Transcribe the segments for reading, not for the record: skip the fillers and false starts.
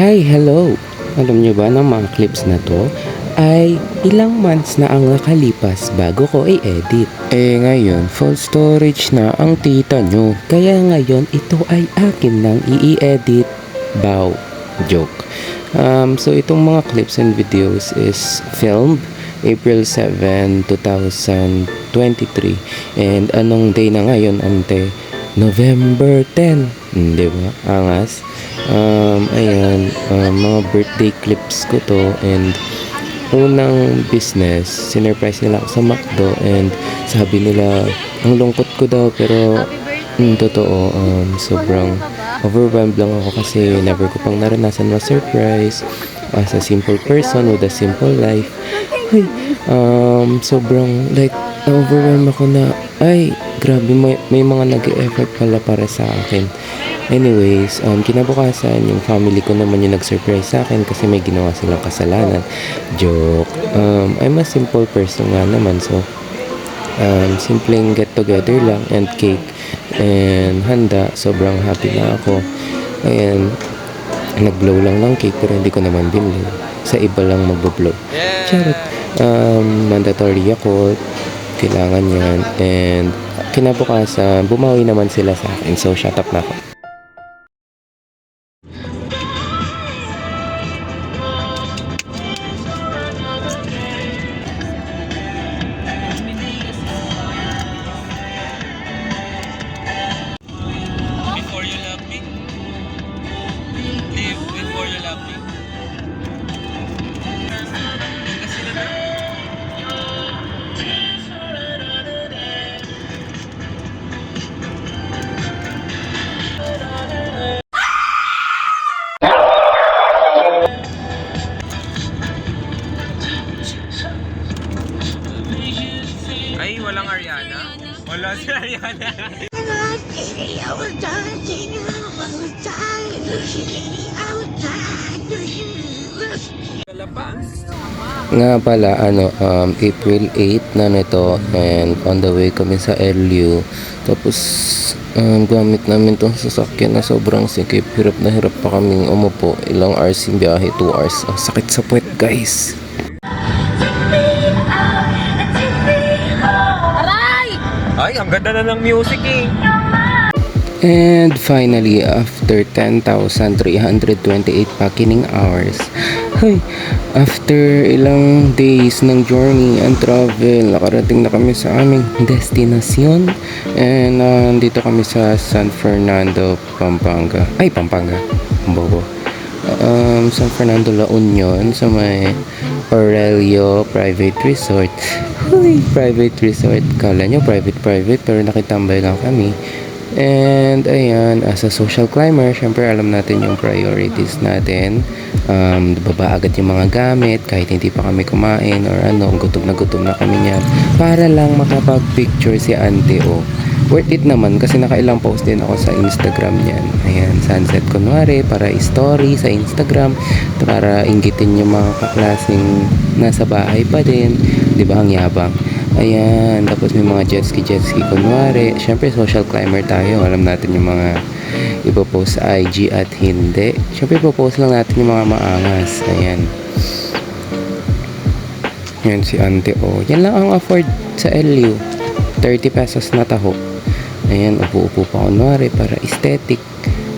Hi, hello! Alam niyo ba ng mga clips na to ay ilang months na ang nakalipas bago ko i-edit. Ngayon, full storage na ang tita nyo. Kaya ngayon, ito ay akin nang i-edit. Bow. Joke. So itong mga clips and videos is filmed April 7, 2023. And anong day na ngayon, ante? November 10. Di ba? Angas. Mga birthday clips ko to, and unang business, sinurprise nila ako sa McDo, and sabi nila ang lungkot ko daw, pero totoo, sobrang overwhelmed lang ako kasi never ko pang naranasan ma-surprise as a simple person with a simple life. Ay, sobrang like na-overwhelm ako na ay grabe, may mga nag-e-effort pala para sa akin. Anyways, kinabukasan, yung family ko naman yung nag-surprise sa akin kasi may ginawa silang kasalanan. Joke. I'm a simple person nga naman, so simpleng get together lang and cake and handa. Sobrang happy na ako. Ayan, nag-blow lang ng cake pero hindi ko naman binili. Sa iba lang mag-blow. Charot. Mandatory ako, kailangan yan, and kinabukasan bumawi naman sila sa akin, so shut up na ako. Before you love me, live before you love me. Ay, walang Ariana? Wala si Ariana. Nga pala, April 8 na nito, and on the way kami sa LU. Tapos, gamit namin tong sasakyan na sobrang sikip. Hirap na hirap pa kaming umupo. Ilang hours yung biyahe, 2 hours. Ang sakit sa puwet, guys. Ay, ang ganda na ng music eh. And finally, after 10,328 pakining hours, after ilang days ng journey and travel, nakarating na kami sa aming destinasyon. And dito kami sa San Fernando, Pampanga. Bobo. San Fernando, La Union, sa may Aurelio Private Resort. Private resort. Kala nyo private, pero nakitambay lang kami. And ayan, as a social climber, syempre alam natin yung priorities natin. Baba agad yung mga gamit kahit hindi pa kami kumain or gutom na kami niyan, para lang makapag-picture si Ante O. Worth it naman kasi nakailang post din ako sa Instagram niyan. Ayan, sunset kunwari, para story sa Instagram, para inggitin yung mga kaklaseng nasa bahay pa din, di ba, ang yabang. Ayan, tapos may mga jet ski kunwari. Syempre social climber tayo, alam natin yung mga ipopost sa IG at hindi. Syempre ipopost lang natin yung mga maangas. Ayan, yan si Ante O. Yan lang ang afford sa LU, 30 pesos na taho. Ayan, upo-upo pa kunwari para aesthetic.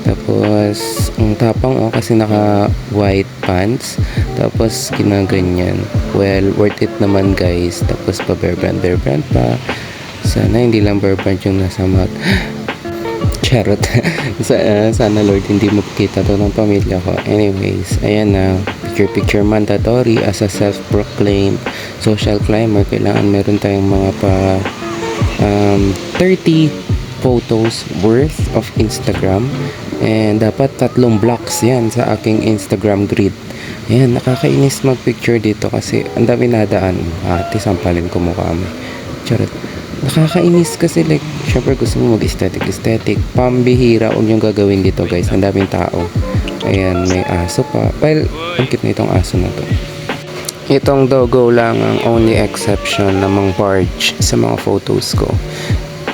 Tapos ang tapang kasi naka white pants, tapos ginaganyan. Well, worth it naman, guys. Tapos pa bear brand pa. Sana hindi lang bear brand yung nasa mat. Charot. Sana Lord hindi makita to ng pamilya ko. Anyways, ayan na, picture mandatory. As a self-proclaimed social climber, kailangan meron tayong mga 30 photos worth of Instagram, and dapat 3 blocks yan sa aking Instagram grid. Ayan, nakakainis mag-picture dito kasi ang dami nadaan. Sampalin ko mukha mo. Charot. Nakakainis kasi, like, syempre gusto mo mag-aesthetic. Pambihira, huwag yung gagawin dito, guys. Ang daming tao. Ayan, may aso pa. Well, ang cute na itong aso na to. Itong doggo lang ang only exception namang barge sa mga photos ko.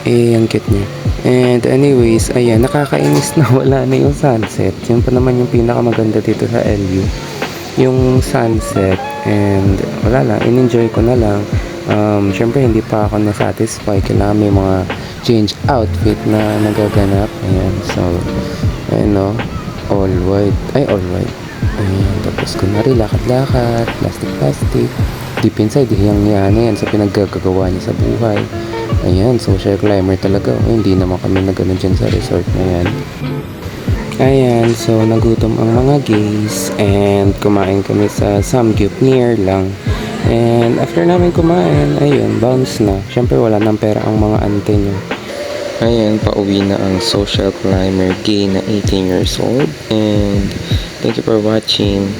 Ang cute niya. And anyways, ayan, nakakainis na wala na yung sunset. Yun pa naman yung pinakamaganda dito sa LU. Yung sunset, and wala lang, in-enjoy ko na lang. Syempre hindi pa ako na-satisfy. Kailangan may mga change outfit na nagaganap. Ayan, so, ano, all white. Ay, all white. Ayan, tapos kunwari, lakad-lakad, plastic-plastic. Deep inside, hiyang-hiya na yan sa pinaggagawa niya sa buhay. Ayan, social climber talaga. Oh, hindi naman kami na ganun dyan sa resort na yan. Ayan, so nagutom ang mga gays and kumain kami sa Samgyup near lang. And after namin kumain, ayun, bounce na. Syempre wala nang pera ang mga ante nyo. Ayan, pauwi na ang social climber gay na 18 years old. And thank you for watching.